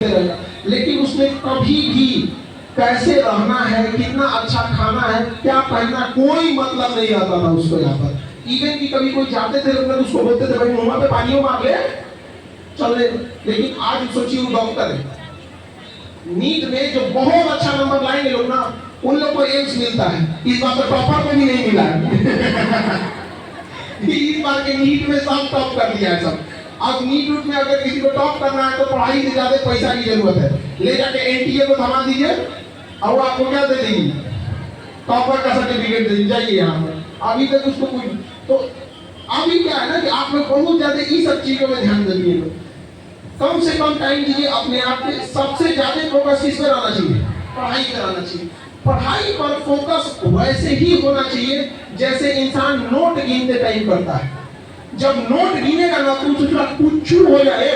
सीखते रहेगा, लेकिन उसने कभी भी कैसे रहना है, कितना अच्छा खाना है, क्या पहनना, कोई मतलब नहीं आता था उसको यहाँ पर। इवन कि कभी कोई जाते थे लोग उसको बोलते थे भाई मुंह पे पानी मार ले चल। लेकिन आज सोचिए वो डॉक्टर है, नीट में जो बहुत अच्छा नंबर लाएंगे लोग ना, उन लोग को एम्स मिलता है। इस बार तो टॉपर को भी नहीं मिला है। इस बार के नीट में सब टॉप कर दिया है सब। अब नीट में अगर किसी को टॉप करना है तो पढ़ाई से ज्यादा पैसा की जरूरत है। ले जाके एनटीए को थमा दीजिए और वो आपको क्या दे देगी, टॉपर का सर्टिफिकेट दे जाइए यहाँ पर। अभी तक उसको कुछ तो अभी क्या है ना कि आप लोग बहुत ज्यादा इन सब चीजों में ध्यान दीजिए। कम से कम टाइम दीजिए अपने आप पे। सबसे ज्यादा फोकस किस पर आना चाहिए, पढ़ाई पर आना चाहिए। पढ़ाई पर फोकस वैसे ही होना चाहिए जैसे इंसान नोट गिनते टाइम करता है। जब नोट गिनेगा ना तो उसका कुछ हो जाए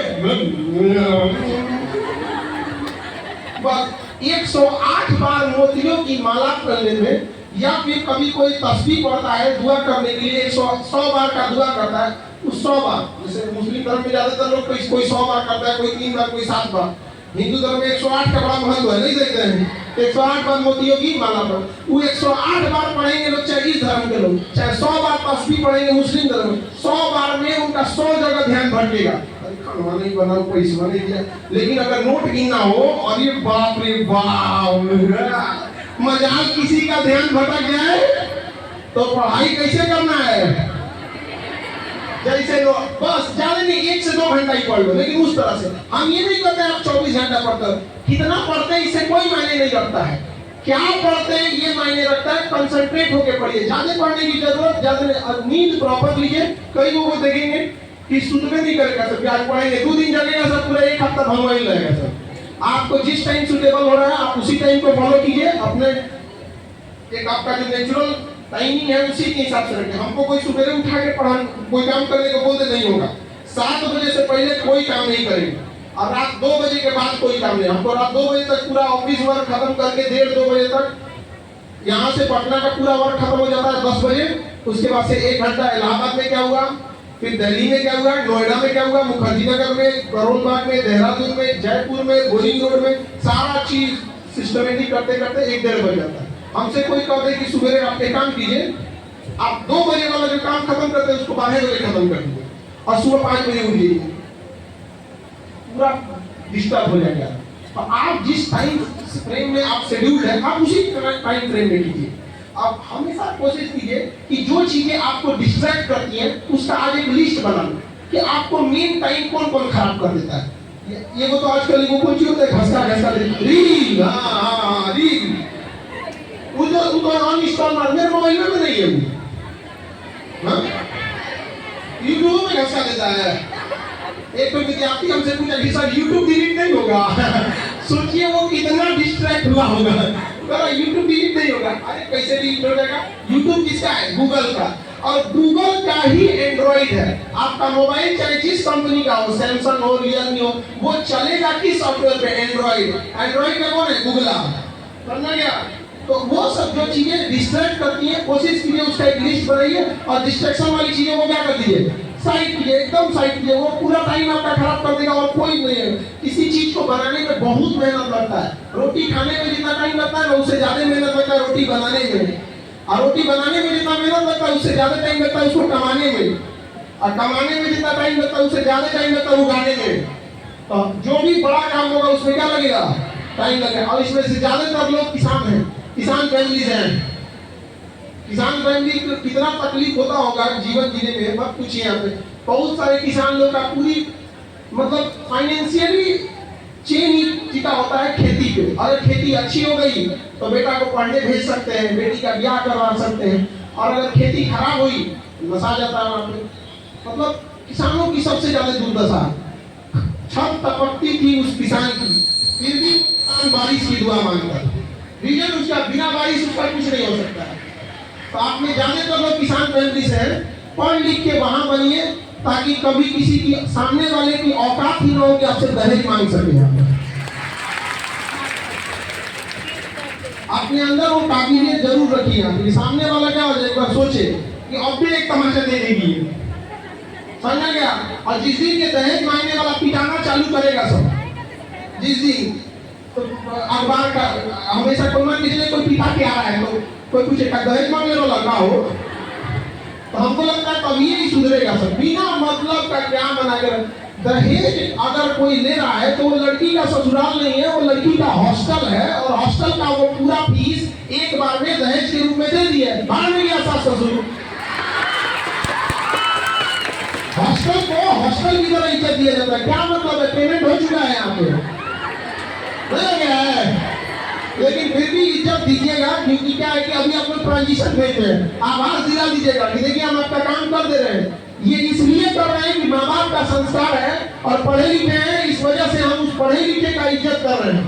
बस 108 बार मोतियों की माला करने में, या फिर कभी कोई तस्बीह पढ़ता है दुआ करने के लिए 100 बार का दुआ करता है, उस 100 बार, जैसे मुस्लिम धर्म में ज्यादातर लोग कोई 100 बार करता है, कोई 3 बार, कोई 7 बार। हिंदू धर्म में 108 का बड़ा महत्व है, नहीं देखते हैं 108 बार मोतियों की माला पर। वो 108 बार पढ़ेंगे लोग, चाहे इस धर्म के लोग, चाहे 100 बार तस्बीह पढ़ेंगे मुस्लिम धर्म में, 100 बार में उनका 100 जगह ध्यान भटकेगा, खाना नहीं बना, पैसा नहीं दिया। लेकिन अगर नोट गिनना हो, अरे बाप रे बाप, मजाक किसी का ध्यान भटक जाए तो पढ़ाई कैसे करना है, जैसे लो बस ज्यादा नहीं 1 से 2 घंटा ही पढ़ लो, लेकिन उस तरह से। हम ये नहीं कहते आप 24 घंटा पढ़ते हो, कितना पढ़ते हैं इससे कोई मायने नहीं रखता है, क्या पढ़ते हैं ये मायने रखता है। कंसंट्रेट होके पढ़िए, ज्यादा पढ़ने की जरूरत ज्यादा, नींद प्रॉपर लीजिए। कई लोगों को देखेंगे कि सुध में नहीं करेगा सर, आज पढ़ेंगे 2 दिन जगेगा सर, पूरा 1 हफ्ता भंगवा ही रहेगा सर। आपको जिस टाइम सुटेबल हो रहा है आप उसी टाइम को फॉलो कीजिए। अपने एक आपका जो नेचुरल टाइमिंग है उसी के हिसाब से रखें। हमको कोई सुबह उठा के पढ़ा कोई काम करने को बोलते नहीं होगा। 7 बजे से पहले कोई काम नहीं करेंगे और रात 2 बजे के बाद कोई काम नहीं। हमको रात 2 बजे तक पूरा ऑफिस वर्क खत्म करके 1:30-2 बजे तक यहाँ से पटना का पूरा वर्क खत्म हो जाता है 10 बजे। उसके बाद से 1 घंटा इलाहाबाद में क्या हुआ, फिर दिल्ली में क्या हुआ, नोएडा में क्या हुआ, मुखर्जी नगर में, करोल बाग में, देहरादून में, जयपुर में, बोरिंग रोड में, सारा चीज सिस्टमेटिक करते करते 1-1:30 बज जाता है। हमसे कोई कहते हैं कि सुबह आप एक काम कीजिए, आप 2 बजे वाला जो काम खत्म करते हैं उसको 12 बजे खत्म कर दीजिए और सुबह 5 बजे उठिए, पूरा डिस्टर्ब हो जाएगा। तो आप जिस टाइम फ्रेम में आप शेड्यूल है आप उसी टाइम फ्रेम में कीजिए। आप हमेशा कोशिश कीजिए कि जो चीजें आपको डिस्ट्रैक्ट करती हैं उसका आज एक लिस्ट बना लो कि आपको मेन टाइम कौन कौन खराब कर देता है। ये वो तो आजकल वो कौन सी होता है, घसका घसका रील, हाँ रील, वो अनइंस्टॉल मार, मेरे मोबाइल में नहीं है वो, यूट्यूब में घसका देता है। एक तो विद्यार्थी हमसे पूछा कि सर यूट्यूब डिलीट नहीं होगा। सोचिए वो कितना डिस्ट्रैक्ट हुआ होगा, यूट्यूब डिलीट नहीं होगा। अरे कैसे डिलीट हो जाएगा, यूट्यूब किसका है, गूगल का, और गूगल का ही एंड्रॉइड है। आपका मोबाइल चाहे जिस कंपनी का हो, सैमसंग हो, रियलमी हो, वो चलेगा किस सॉफ्टवेयर पे, एंड्रॉइड। एंड्रॉइड का कौन है, गूगल। समझना क्या। तो वो सब जो चीजें डिस्ट्रैक्ट करती है कोशिश कीजिए उसका एक लिस्ट बनाइए और डिस्ट्रैक्शन वाली चीजों को क्या कर दीजिए, साइड कीजिए, एकदम साइड कीजिए। वो पूरा टाइम आपका खराब कर देगा और कोई नहीं है। किसी चीज को बनाने में बहुत मेहनत लगता है। रोटी खाने में जितना टाइम लगता है ना उससे ज्यादा मेहनत लगता है रोटी बनाने में, और रोटी बनाने में जितना मेहनत लगता है उससे ज्यादा टाइम लगता है उसको कमाने में, और कमाने में जितना टाइम लगता है उससे ज्यादा टाइम लगता है उगाने में। तो जो भी बड़ा काम होगा उसमें क्या लगेगा, टाइम लगेगा। और इसमें से ज्यादातर लोग किसान हैं, किसान फैमिली हैं। किसान फैमिली को कितना तकलीफ होता होगा जीवन जीने में मत पूछिए। यहाँ पे बहुत सारे किसान लोग का पूरी मतलब फाइनेंशियली चेन ही टिका होता है खेती पे। अगर खेती अच्छी हो गई तो बेटा को पढ़ने भेज सकते हैं, बेटी का ब्याह करवा सकते हैं, और अगर खेती खराब हुई नशा जाता है वहाँ पे। मतलब किसानों की सबसे ज्यादा दुर्दशा। छत टपकती थी उस किसान की, फिर भी बारिश की दुआ मांगता है। रीजन उसका बिना बारिश उसका कुछ नहीं हो सकता है। तो आप में ज्यादातर लोग किसान फैमिली से हैं, पढ़ लिख के वहां बनिए ताकि कभी किसी की सामने वाले की औकात ही न हो कि आपसे दहेज मांग सके। अपने अंदर वो काबिलियत जरूर रखिए कि सामने वाला क्या हो जाए, एक बार सोचे कि अब भी एक तमाचा दे देगी, समझा गया। और जिस दिन के दहेज मांगने वाला पिटाना चालू करेगा सब, जिस दिन तो अखबार का हमेशा कोई मान लीजिए कोई पिता के आ रहा है तो कोई पूछेगा दहेज मांगने वाला का हो, तो हमको लगता है तभी ही सुधरेगा सब। बिना मतलब का क्या बना कर दहेज अगर कोई ले रहा है तो वो लड़की का ससुराल नहीं है, वो लड़की का हॉस्टल है, और हॉस्टल का वो पूरा फीस एक बार में दहेज के रूप में दे दिया। बाहर में गया सास ससुर, हॉस्टल को हॉस्टल की तरह इज्जत दिया जाता है। क्या मतलब है? पेमेंट हो चुका है यहाँ पे, नहीं गया है, लेकिन फिर भी इज्जत दीजिएगा, क्योंकि क्या है कि अभी आप लोग ट्रांजिशन भेज रहे हैं, आवाज दिला दीजिएगा कि देखिए हम आपका काम कर दे रहे हैं। ये इसलिए कर रहे हैं कि माँ बाप का संस्कार है और पढ़े लिखे हैं, इस वजह से हम उस पढ़े लिखे का इज्जत कर रहे हैं।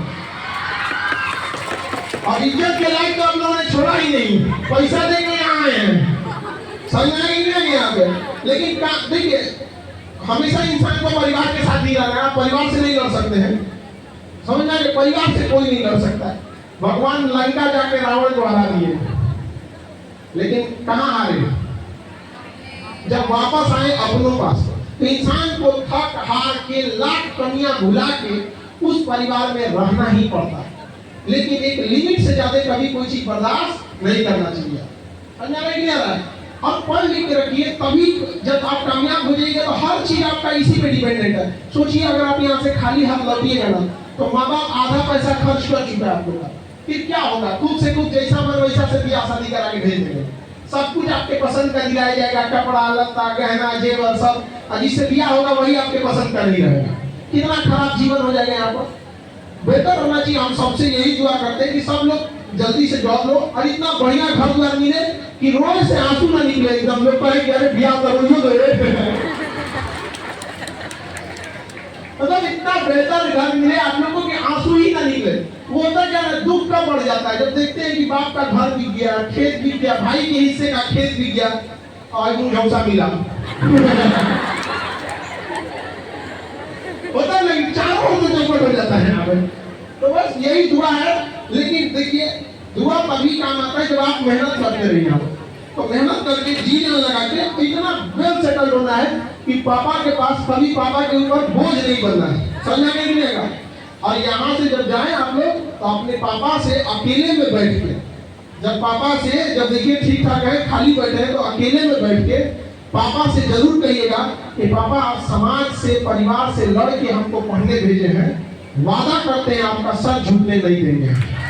और इज्जत के लायक तो हम लोगों ने छोड़ा ही नहीं, पैसा देके यहाँ आए हैं, समझ नहीं यहाँ पे। लेकिन देखिए हमेशा इंसान को परिवार के साथ ही रहना है, परिवार से नहीं लड़ सकते हैं, समझना कि परिवार से कोई नहीं लड़ सकता है। भगवान लंका जाके रावण को हरा दिए, लेकिन कहाँ हारे? जब वापस आए अपनों पास, तो इंसान को थक हार के लाख कमियां भुला के उस परिवार में रहना ही पड़ता है। लेकिन एक लिमिट से ज्यादा कभी कोई चीज बर्दाश्त नहीं करना चाहिए। अब पढ़ लिख के रखिए, तभी जब आप कामयाब हो जाएंगे तो हर चीज आपका इसी पे डिपेंडेंट है। सोचिए अगर आप यहाँ से खाली हाथ लौटिएगा ना, तो माँ बाप आधा पैसा खर्च कर चुका है आप लोग का, फिर क्या होगा? खुद से खुद जैसा मन वैसा से ब्याह शादी करा के भेज देंगे, सब कुछ आपके पसंद का दिलाया जाएगा, कपड़ा लत्ता गहना जेवर सब, जिससे ब्याह होगा वही आपके पसंद का नहीं रहेगा। कितना खराब जीवन हो जाएगा यहाँ पर। बेहतर होना चाहिए, हम सबसे यही दुआ करते हैं कि सब लोग जल्दी से जॉब लो और इतना बढ़िया घर द्वार मिले कि रोए से आंसू ना निकले, एकदम लोग कहे कि अरे ब्याह करो तो मतलब इतना बेहतर घर मिले आप लोगों के आंसू ही ना निकले। वो होता क्या है, दुख कब बढ़ जाता है जब देखते हैं कि बाप का घर बिक गया, खेत बिक गया, भाई के हिस्से का खेत बिक गया और मुझे मिला होता नहीं, चारों से चौपट हो जाता है यहाँ पे। तो बस यही दुआ है। लेकिन देखिए दुआ तभी काम आता है जब आप मेहनत करते रहिए। तो मेहनत करके जीने लगा के इतना वेल सेटल होना है कि पापा के पास कभी पापा के ऊपर बोझ नहीं बनना है, समझा नहीं मिलेगा। और यहाँ से जब जाए आप लोग तो अपने पापा से अकेले में बैठ के, जब पापा से जब देखिए ठीक ठाक है खाली बैठे हैं तो अकेले में बैठ के पापा से जरूर कहिएगा कि पापा आप समाज से परिवार से लड़ के हमको पढ़ने भेजे हैं, वादा करते हैं आपका सर झुकने नहीं देंगे।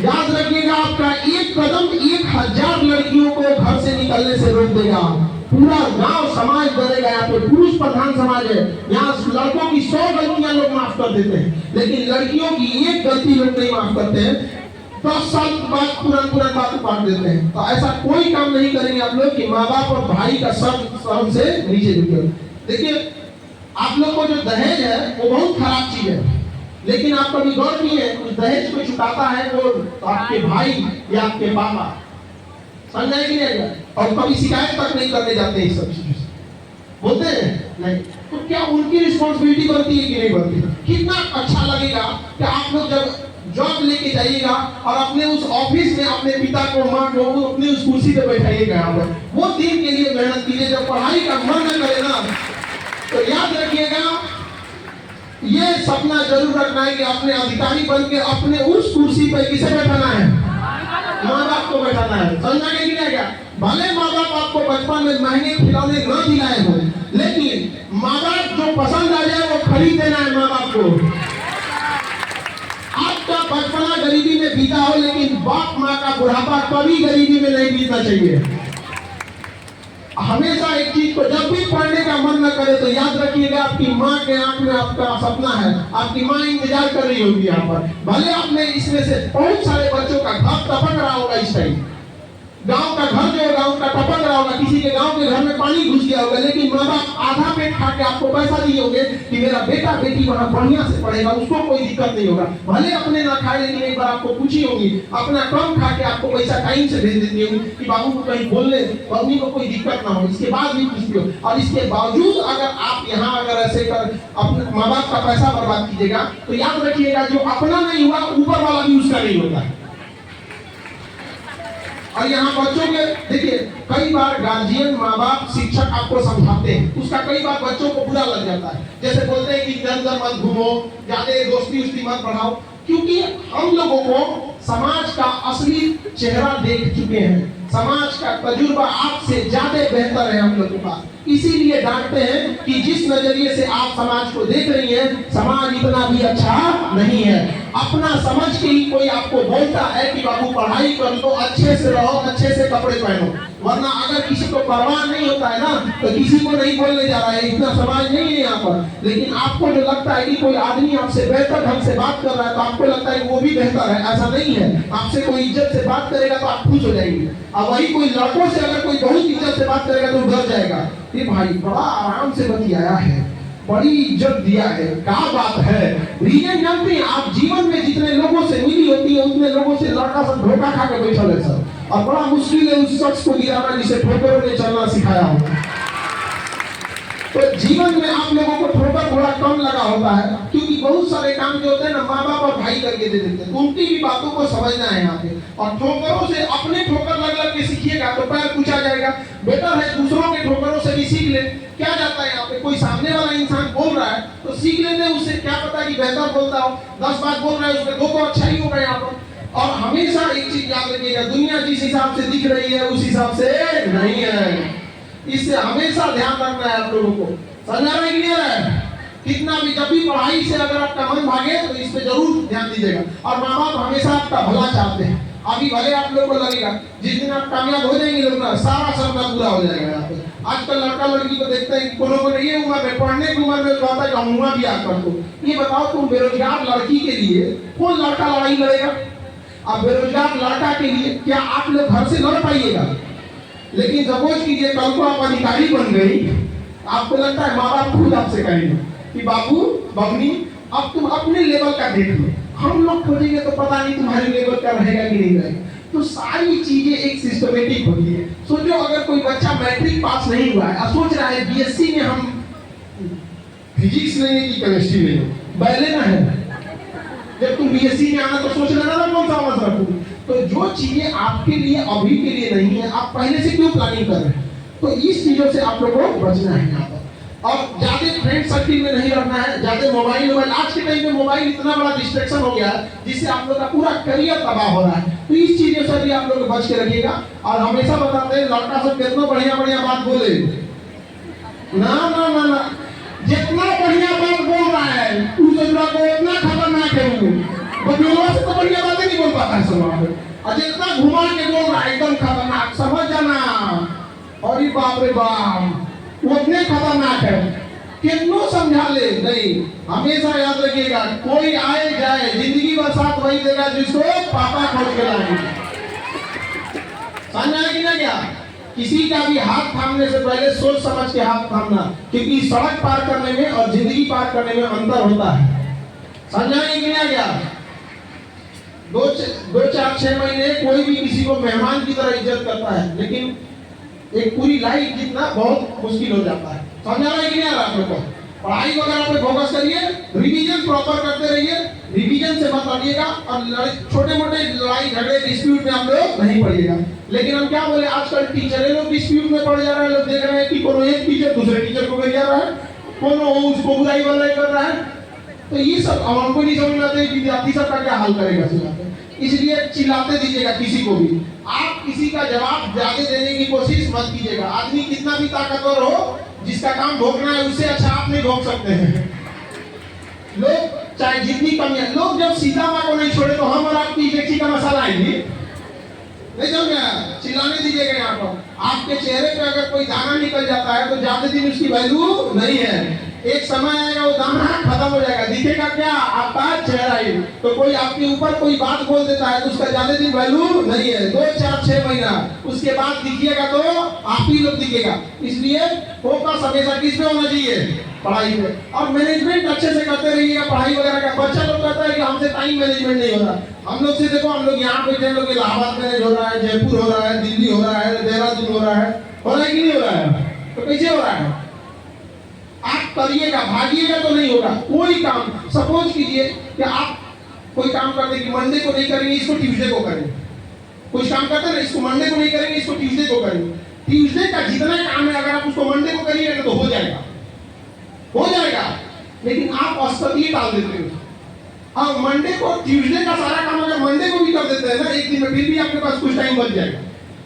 याद रखिएगा आपका एक कदम 1000 लड़कियों को घर से निकलने से रोक देगा। पूरा गांव समाज बनेगा। यहाँ पे पुरुष प्रधान समाज है, यहाँ लड़कों की 100 गलतियां लोग माफ कर देते हैं, लेकिन लड़कियों की एक गलती लोग नहीं माफ करते हैं। 10 साल बाद पुरान बात काट देते हैं। तो ऐसा कोई काम नहीं करेंगे आप लोग कि माँ बाप और भाई का सर से नीचे झुके। देखिए आप लोग को जो दहेज है वो बहुत खराब चीज है, लेकिन आप कभी गौर किए उस दहेज को चुकाता है वो आपके भाई या आपके पापा, समझ नहीं आएगा। और कभी शिकायत तक नहीं करने जाते इस सब चीजों से, बोलते हैं नहीं। तो क्या उनकी रिस्पॉन्सिबिलिटी बनती है कि नहीं बनती? कितना अच्छा लगेगा कि आप लोग जब जॉब लेके जाइएगा और अपने उस ऑफिस में अपने पिता को माँ को अपने उस कुर्सी पे बैठाइएगा। यहाँ पर वो दिन के लिए मेहनत कीजिए। जब पढ़ाई का मन न करे ना तो याद रखिएगा ये सपना जरूर रखना है कि अपने अधिकारी बन के अपने उस कुर्सी पे किसे बैठाना है? माँ बाप को बैठाना है। समझना नहीं क्या? भले माँ बाप आपको बचपन में महंगे खिलौने न दिलाए हो, लेकिन माँ बाप जो पसंद आ जाए वो खरीद देना है माँ बाप को। आपका बचपना गरीबी में बीता हो, लेकिन बाप माँ का बुढ़ापा कभी गरीबी में नहीं बीतना चाहिए। हमेशा एक चीज को जब भी पढ़ने का मन न करे तो याद रखिएगा आपकी माँ के आंख में आपका सपना है, आपकी माँ इंतजार कर रही होगी यहाँ पर। भले आपने इसमें से बहुत सारे बच्चों का घर टपक रहा होगा, इस टाइम गांव का घर जो गांव का टपक रहा होगा, किसी के गांव के घर में पानी घुस गया होगा, लेकिन माँ बाप आधा पेट खा के आपको पैसा दिए होंगे कि मेरा बेटा बेटी वहाँ बढ़िया से पढ़ेगा, उसको कोई दिक्कत नहीं होगा। भले अपने ना खाए, लेकिन एक बार आपको पूछी होगी, अपना कम खा के आपको पैसा टाइम से भेज देती होगी कि बाबू को कहीं बोलने मम्मी को कोई दिक्कत ना हो। इसके बाद भी पूछती हो, और इसके बावजूद अगर आप यहाँ अगर ऐसे कर अपने माँ बाप का पैसा बर्बाद कीजिएगा तो याद रखिएगा जो अपना नहीं हुआ ऊपर वाला भी उसका नहीं होता है। और यहाँ बच्चों के देखिए कई बार गार्जियन माँ बाप शिक्षक आपको समझाते हैं, उसका कई बार बच्चों को बुरा लग जाता है। जैसे बोलते कि इधर उधर मत घूमो, ज्यादा दोस्ती उस्ती मत बढ़ाओ, क्योंकि हम लोगों को समाज का असली चेहरा देख चुके हैं। समाज का तजुर्बा आपसे ज्यादा बेहतर है हम लोगों का। इसीलिए डांटते हैं कि जिस नजरिए से आप समाज को देख रही हैं, समाज इतना भी अच्छा नहीं है। अपना समझ के ही कोई आपको बोलता है कि बाबू पढ़ाई कर लो, अच्छे से रहो, अच्छे से कपड़े पहनो, वरना अगर किसी को परवाह नहीं होता है ना तो किसी को नहीं बोलने जा रहा है। इतना समाज नहीं है यहाँ पर। लेकिन आपको जो लगता है कि कोई आदमी आपसे बेहतर ढंग से बात कर रहा है तो आपको लगता है वो भी बेहतर है, ऐसा नहीं है। आपसे कोई इज्जत से बात करेगा तो आप खुश हो जाएंगे, और वही कोई लड़कों से अगर कोई बहुत इज्जत से बात करेगा तो डर जाएगा, ये भाई बड़ा आराम से बतियाया है, बड़ी इज्जत दिया है, क्या बात है। रीजन जानते हैं आप, जीवन में जितने लोगों से मिली होती है उतने लोगों से लड़का सब धोखा खा के बैठा है सर, और बड़ा मुश्किल है उस शख्स को गिराना जिसे ठोकरों ने चलना सिखाया हो। तो जीवन में आप लोगों को ठोकर थोड़ा कम लगा होता है, क्योंकि बहुत सारे काम जो होते हैं ना माँ बाप और भाई करके दे देते हैं, तो उनकी भी बातों को समझना है यहाँ पे। और ठोकरों से अपने ठोकर लग लग के सीखिएगा तो पैर पूछा जाएगा। बेटर है दूसरों के ठोकरों से भी सीख ले। क्या जाता है यहाँ पे, कोई सामने वाला इंसान बोल रहा है तो सीख लेते हैं उससे, क्या पता कि बेहतर बोलता हो, 10 बात बोल रहा है उसमें 2 तो अच्छा ही होगा यहाँ पर। और हमेशा एक चीज याद रखिएगा, दुनिया जिस हिसाब से दिख रही है उस हिसाब से नहीं है, इससे हमेशा ध्यान रखना है आप लोगों को। समझा रहे क्लियर है? कितना भी जब भी पढ़ाई से अगर आपका मन भागे तो इस पे जरूर ध्यान दीजिएगा। और माँ बाप हमेशा आपका भला चाहते हैं। अभी भले आप लोगों को लगेगा जिस दिन आप कामयाब हो जाएंगे लोग ना, सारा सपना पूरा हो जाएगा यहाँ पे। आजकल लड़का लड़की को देखते हैं, कोनो को ये उम्र में, पढ़ने की उम्र में कहता है हम भी आ कर दो। ये बताओ तुम बेरोजगार लड़की के लिए कौन लड़का लड़ाई लड़ेगा? अब बेरोजगार लड़का के लिए क्या आप लोग घर से लड़ पाइएगा? लेकिन सपोज कीजिए कल को आप अधिकारी बन गई, आपको लगता है माँ बाप खुद आपसे कहेंगे कि बाबू बबनी अब तुम अपने लेवल का देख लो, हम लोग खोजेंगे तो पता नहीं तुम्हारे लेवल का रहेगा कि नहीं रहेगा। तो सारी चीजें एक सिस्टमेटिक होती है। सोचो अगर कोई बच्चा मैट्रिक पास नहीं हुआ है और सोच रहा है बीएससी में हम फिजिक्स लेंगे कि केमिस्ट्री लेंगे, बैलेना है। जब तुम बीएससी में आना तो सोच लेना ना कौन सा ऑनर्स रखोगे। तो जो चीजें आपके लिए अभी के लिए नहीं है, आप पहले से क्यों प्लानिंग कर रहे हैं? तो इस चीजों से आप लोगों को बचना है यहाँ पर। और ज्यादा फ्रेंड सर्किल में नहीं रहना है, ज्यादा मोबाइल आज के टाइम में मोबाइल इतना बड़ा डिस्ट्रैक्शन हो गया है जिससे आप लोग का पूरा करियर तबाह हो रहा है। तो इस चीजों से भी आप लोग बच के रखिएगा। और हमेशा बताते हैं लड़का सब कितना बढ़िया बढ़िया बात बोले, ना ना ना ना, जितना बढ़िया बात बोल रहा है उस दूसरा को उतना खतरनाक है वो। बदलों से तो बढ़िया बातें नहीं बोल पाता है सब, और जितना घुमा के बोल रहा है एकदम खतरनाक, समझ जाना। और बाप रे बाप, वो इतने खतरनाक है, कितनों समझा ले नहीं। हमेशा याद रखिएगा, कोई आए जाए जिंदगी भर साथ वही देगा जिसको पापा खोज के लाएंगे। समझ आए कि ना? क्या किसी का भी हाथ थामने से पहले सोच समझ के हाथ थामना, क्योंकि सड़क पार करने में और जिंदगी पार करने में अंतर होता है। समझ आए कि ना? क्या 2-4-6 महीने कोई भी किसी को मेहमान की तरह इज्जत करता है, लेकिन एक पूरी लाइफ जीतना बहुत मुश्किल हो जाता है। समझ आ रहा है कि नहीं आ रहा आप लोगों को? पढ़ाई वगैरह पे फोकस करिए, रिवीजन प्रॉपर करते रहिए, रिवीजन से मत हटिएगा, और छोटे मोटे लड़ाई झगड़े डिस्प्यूट में आप लोग नहीं पड़िएगा। लेकिन हम क्या बोले, आजकल टीचर लोग डिस्प्यूट में पड़ जा रहे हैं। लोग देख रहे हैं कि कोनो एक टीचर दूसरे टीचर को गिरा रहा है, कोनो उसको बुराई वाला कर रहा है। तो ये सब हमको नहीं समझ में आता है कि विद्यार्थी सब का क्या हाल करेगा। इसलिए चिल्लाते दीजिएगा किसी को भी, आप किसी का जवाब ज्यादा देने की कोशिश मत कीजिएगा। आदमी कितना भी ताकतवर हो, जिसका काम भोगना है उससे अच्छा आप नहीं भोग सकते हैं। लोग चाहे जितनी कमियां, लोग जब सीता माँ को नहीं छोड़े तो हम और आपकी इलेक्ट्री का मसाला आएंगे नहीं। जब चिल्लाने दीजिएगा यहाँ पर, आपके चेहरे पे अगर कोई दाना निकल जाता है तो ज्यादा दिन उसकी वैल्यू नहीं है। एक समय आएगा वो दाना खत्म हो जाएगा, दिखेगा क्या? आपका चेहरा ही। तो कोई आपके ऊपर कोई बात बोल देता है तो उसका ज्यादा दिन वैल्यू नहीं है, 2-4-6 महीना, उसके बाद दिखिएगा तो आप ही लोग दिखेगा। इसलिए फोकस हमेशा किस पे होना चाहिए? पढ़ाई पे। और मैनेजमेंट अच्छे से करते रहिएगा पढ़ाई वगैरह का। बच्चा लोग कहता है कि हमसे टाइम मैनेजमेंट नहीं हो रहा। हम लोग से देखो, हम लोग यहाँ बैठे, हम लोग इलाहाबाद मैनेज हो रहा है, जयपुर हो रहा है, दिल्ली हो रहा है, देहरादून हो रहा है कि नहीं हो रहा है? तो कैसे हो रहा है? आप करिएगा, भागिएगा तो नहीं होगा कोई काम। सपोज कीजिए कि आप कोई काम करते कि मंडे को नहीं करेंगे, इसको ट्यूसडे को करेंगे। कुछ काम करते ना, इसको मंडे को नहीं करेंगे, इसको ट्यूसडे को करेंगे। ट्यूसडे का जितना काम है अगर आप उसको मंडे को करिएगा तो हो जाएगा। लेकिन आप अस्पताल टाल देते हो। हाँ, मंडे को, ट्यूसडे का सारा काम अगर मंडे को भी कर देते हैं ना एक दिन में, फिर भी आपके पास कुछ टाइम बच जाएगा।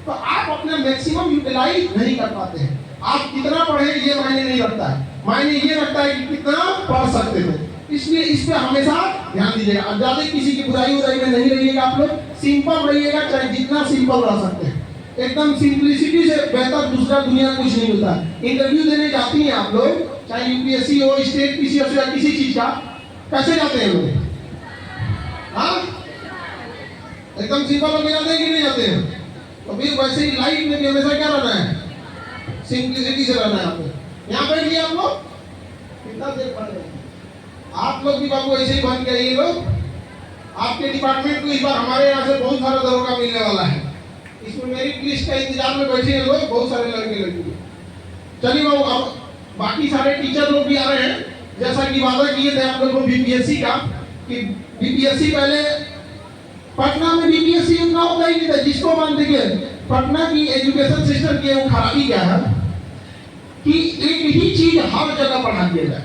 तो आप अपना मैक्सिमम यूटिलाइज नहीं कर पाते हैं। आप कितना पढ़े ये मायने नहीं रखता है, मायने ये रखता है कि कितना पढ़ सकते हैं। इसलिए इस पे हमेशा ध्यान दीजिएगा। अब ज्यादा किसी की बुराई में नहीं रहिएगा, आप लोग सिंपल रहिएगा, चाहे जितना सिंपल रह सकते हैं। एकदम सिंपलिसिटी से बेहतर दूसरा दुनिया कुछ नहीं होता। इंटरव्यू देने जाती हैं आप लोग, चाहे यूपीएससी हो, स्टेट पीसीएस हो या किसी चीज का, कैसे जाते हैं लोग? हाँ, एकदम सिंपल होकर जाते हैं कि नहीं जाते हैं? तो फिर वैसे ही लाइफ में भी हमेशा क्या रहना है? सिंपलिसिटी से रहना है। आपको यहाँ बैठ गए आप लोग, कितना देर पढ़ रहे हैं आप लोग भी बाबू, ऐसे ही बन गए ये लोग। आपके डिपार्टमेंट को इस बार हमारे यहाँ से बहुत सारा दरोगा मिलने वाला है। इसमें मेरिट लिस्ट का इंतजार में बैठे हैं लोग, बहुत सारे लड़के लड़की। चलिए बाबू, अब बाकी सारे टीचर लोग भी आ रहे हैं। जैसा कि वादा किए थे आप लोगों को बीपीएससी का, कि बीपीएससी पहले पटना में बीपीएससी उतना होता ही नहीं था। जिसको मान देखिए पटना की एजुकेशन सिस्टम की वो खराबी क्या है कि एक ही चीज हर जगह पढ़ा दिया जाए।